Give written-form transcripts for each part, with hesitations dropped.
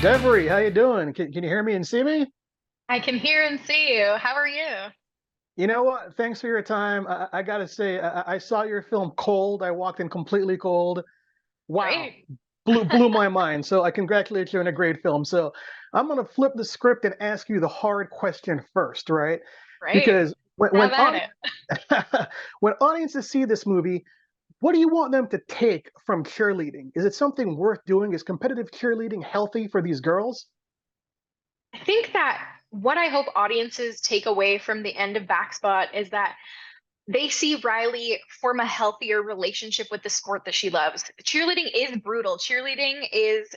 Devery, how you doing? Can you hear me and see me? I can hear and see you. How are you? You know what? Thanks for your time. I gotta say, I saw your film Cold. I walked in completely cold. Wow, Great. blew my mind. So I congratulate you on a great film. So I'm gonna flip the script and ask you the hard question first, right? Great. Because when Have at audience it. when audiences see this movie, what do you want them to take from cheerleading? Is it something worth doing? Is competitive cheerleading healthy for these girls? I think that what I hope audiences take away from the end of Backspot is that they see Riley form a healthier relationship with the sport that she loves. Cheerleading is brutal. Cheerleading is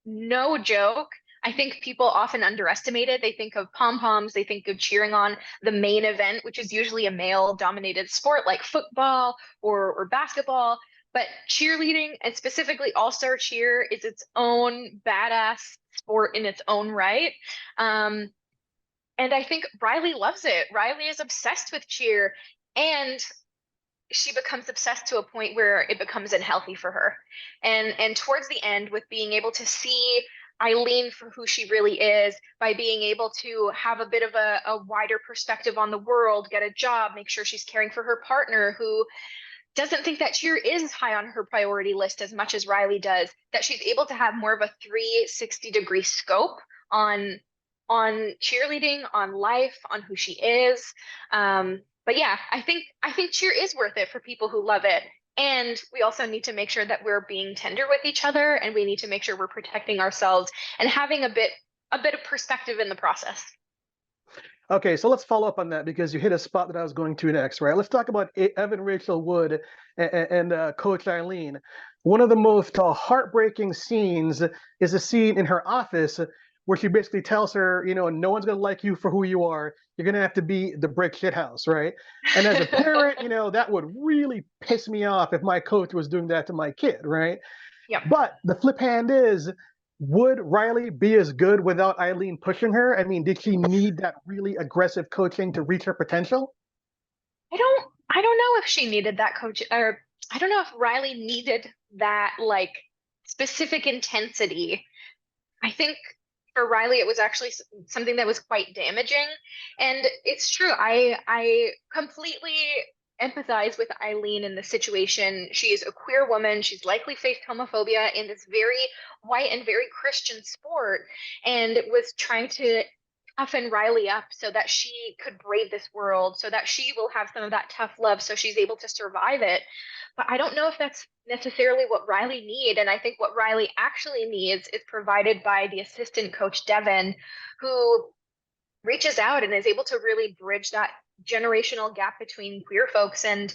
no joke. I think people often underestimate it. They think of pom-poms, they think of cheering on the main event, which is usually a male-dominated sport like football or basketball. But cheerleading, and specifically all-star cheer, is its own badass sport in its own right. Um, and I think Riley loves it. Riley is obsessed with cheer. And she becomes obsessed to a point where it becomes unhealthy for her. And towards the end, with being able to see Eileen for who she really is, by being able to have a bit of a wider perspective on the world, get a job, make sure she's caring for her partner who doesn't think that cheer is high on her priority list as much as Riley does, that she's able to have more of a 360-degree scope on on cheerleading, on life, on who she is. But yeah, I think cheer is worth it for people who love it. And we also need to make sure that we're being tender with each other, and we need to make sure we're protecting ourselves and having a bit of perspective in the process. Okay, so let's follow up on that because you hit a spot that I was going to next, right? Let's talk about Evan Rachel Wood and Coach Eileen. One of the most heartbreaking scenes is a scene in her office where she basically tells her, no one's gonna like you for who you are. You're gonna have to be the brick shit house, right? And as a parent, that would really piss me off if my coach was doing that to my kid, right? Yep. But the flip hand is, would Riley be as good without Eileen pushing her? I mean, did she need that really aggressive coaching to reach her potential? I don't know if she needed that coach, or I don't know if Riley needed that like specific intensity. I think for Riley it was actually something that was quite damaging. And it's true. I completely empathize with Eileen in this situation. She is a queer woman. She's likely faced homophobia in this very white and very Christian sport, and was trying to toughen Riley up so that she could brave this world, so that she will have some of that tough love, so she's able to survive it. But I don't know if that's necessarily what Riley need. And I think what Riley actually needs is provided by the assistant coach Devin, who reaches out and is able to really bridge that generational gap between queer folks and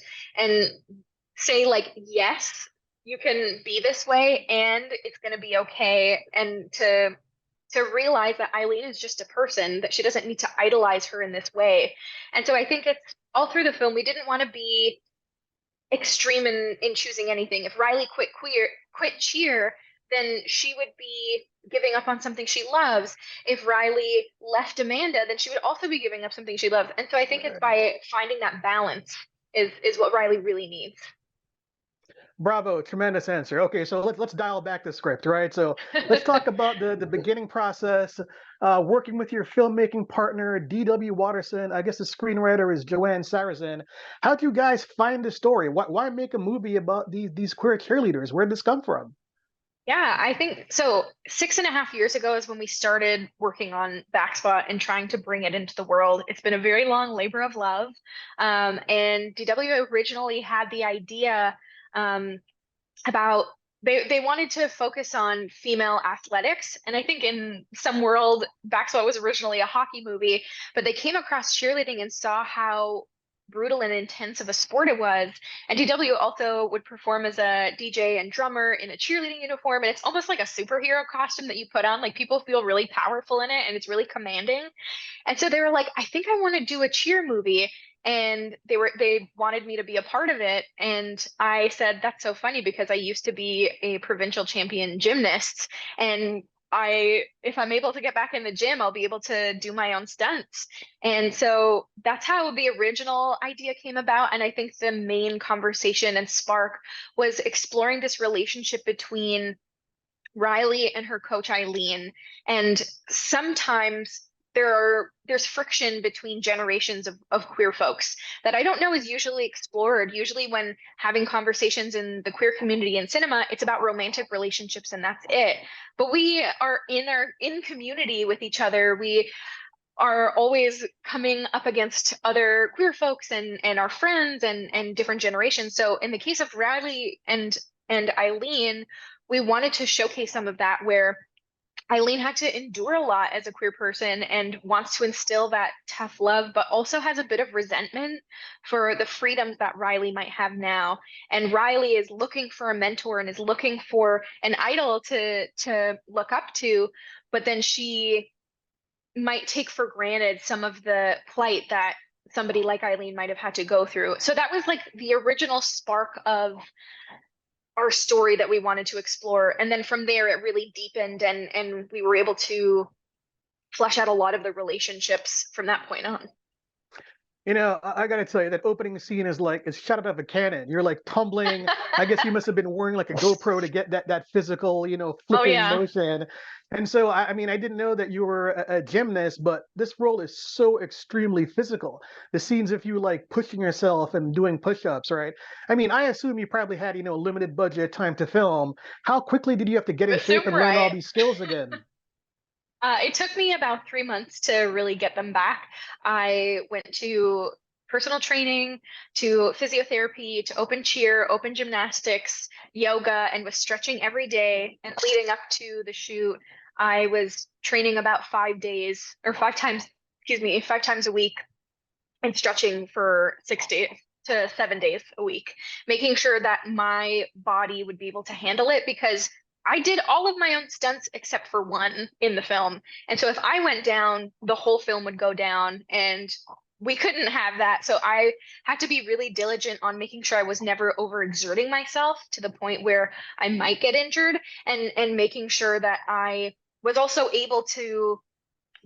say like, yes, you can be this way and it's going to be okay. And to realize that Eileen is just a person, that she doesn't need to idolize her in this way. And so I think it's all through the film, we didn't want to be extreme in choosing anything. If Riley quit cheer, then she would be giving up on something she loves. If Riley left Amanda, then she would also be giving up something she loves. And so I think it's Right. by finding that balance is what Riley really needs. Bravo, tremendous answer. Okay, so let's dial back the script, right? So let's talk about the beginning process, working with your filmmaking partner, D.W. Watterson. I guess the screenwriter is Joanne Sarazin. How'd you guys find the story? Why make a movie about these queer cheerleaders? Where'd this come from? Yeah, I think so. 6.5 years ago is when we started working on Backspot and trying to bring it into the world. It's been a very long labor of love. And DW originally had the idea um, about they wanted to focus on female athletics. And I think in some world, Backspot was originally a hockey movie, but they came across cheerleading and saw how brutal and intense of a sport it was. And DW also would perform as a DJ and drummer in a cheerleading uniform. And it's almost like a superhero costume that you put on. Like people feel really powerful in it and it's really commanding. And so they were like, I think I want to do a cheer movie. And they wanted me to be a part of it. And I said, that's so funny because I used to be a provincial champion gymnast. And if I'm able to get back in the gym, I'll be able to do my own stunts. And so that's how the original idea came about. And I think the main conversation and spark was exploring this relationship between Riley and her coach Eileen. And sometimes there's friction between generations of queer folks that I don't know is usually explored. Usually when having conversations in the queer community in cinema, it's about romantic relationships and that's it. But we are in community with each other. We are always coming up against other queer folks and our friends and different generations. So in the case of Riley and Eileen, we wanted to showcase some of that where Eileen had to endure a lot as a queer person and wants to instill that tough love, but also has a bit of resentment for the freedoms that Riley might have now. And Riley is looking for a mentor and is looking for an idol to look up to, but then she might take for granted some of the plight that somebody like Eileen might have had to go through. So that was like the original spark of our story that we wanted to explore. And then from there, it really deepened and we were able to flesh out a lot of the relationships from that point on. I got to tell you, that opening scene is like it's shot out of a cannon. You're like tumbling. I guess you must have been wearing like a GoPro to get that physical, Oh flipping yeah. motion. And so, I mean, I didn't know that you were a gymnast, but this role is so extremely physical. The scenes of you like pushing yourself and doing push-ups, right? I mean, I assume you probably had, limited budget time to film. How quickly did you have to get in shape Assume and learn all right. these skills again? It took me about 3 months to really get them back. I went to personal training, to physiotherapy, to open cheer, open gymnastics, yoga, and was stretching every day. And leading up to the shoot, I was training about 5 days or 5 times, excuse me, 5 times a week and stretching for 6 days to 7 days a week, making sure that my body would be able to handle it because I did all of my own stunts except for one in the film. And so if I went down, the whole film would go down and we couldn't have that. So I had to be really diligent on making sure I was never overexerting myself to the point where I might get injured and making sure that I was also able to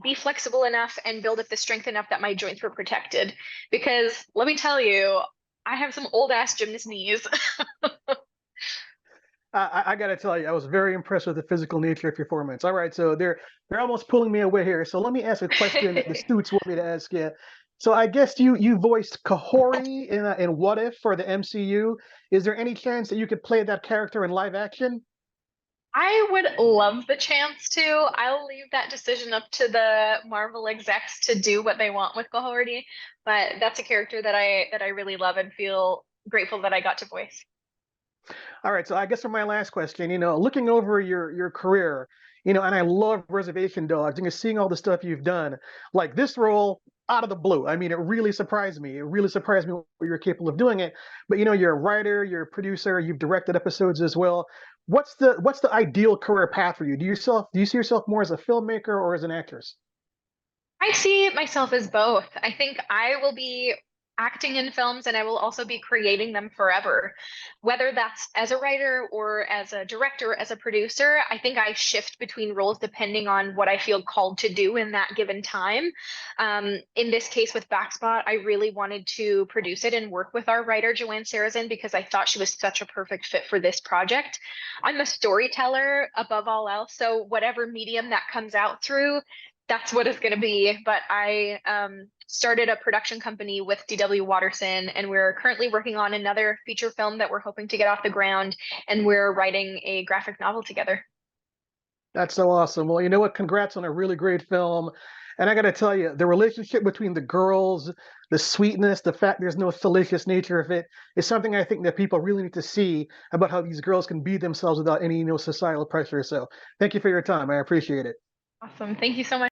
be flexible enough and build up the strength enough that my joints were protected. Because let me tell you, I have some old ass gymnast knees. I got to tell you, I was very impressed with the physical nature of your performance. All right, so they're almost pulling me away here. So let me ask a question that the Stoots want me to ask you. So I guess you voiced Kahori in What If for the MCU. Is there any chance that you could play that character in live action? I would love the chance to. I'll leave that decision up to the Marvel execs to do what they want with Cohorty, but that's a character that I really love and feel grateful that I got to voice. All right, so I guess for my last question, looking over your career, and I love Reservation Dogs, and you're seeing all the stuff you've done, like this role out of the blue. I mean, it really surprised me. It really surprised me what you're capable of doing it. But you're a writer, you're a producer, you've directed episodes as well. What's the ideal career path for you? Do you see yourself more as a filmmaker or as an actress? I see myself as both. I think I will be acting in films and I will also be creating them forever. Whether that's as a writer or as a director, as a producer, I think I shift between roles depending on what I feel called to do in that given time. In this case with Backspot, I really wanted to produce it and work with our writer, Joanne Sarazin, because I thought she was such a perfect fit for this project. I'm a storyteller above all else, so whatever medium that comes out through, that's what it's going to be. But I started a production company with DW Watterson, and we're currently working on another feature film that we're hoping to get off the ground, and we're writing a graphic novel together. That's so awesome. Well, you know what? Congrats on a really great film. And I got to tell you, the relationship between the girls, the sweetness, the fact there's no salacious nature of it is something I think that people really need to see about how these girls can be themselves without any, societal pressure. So thank you for your time. I appreciate it. Awesome. Thank you so much.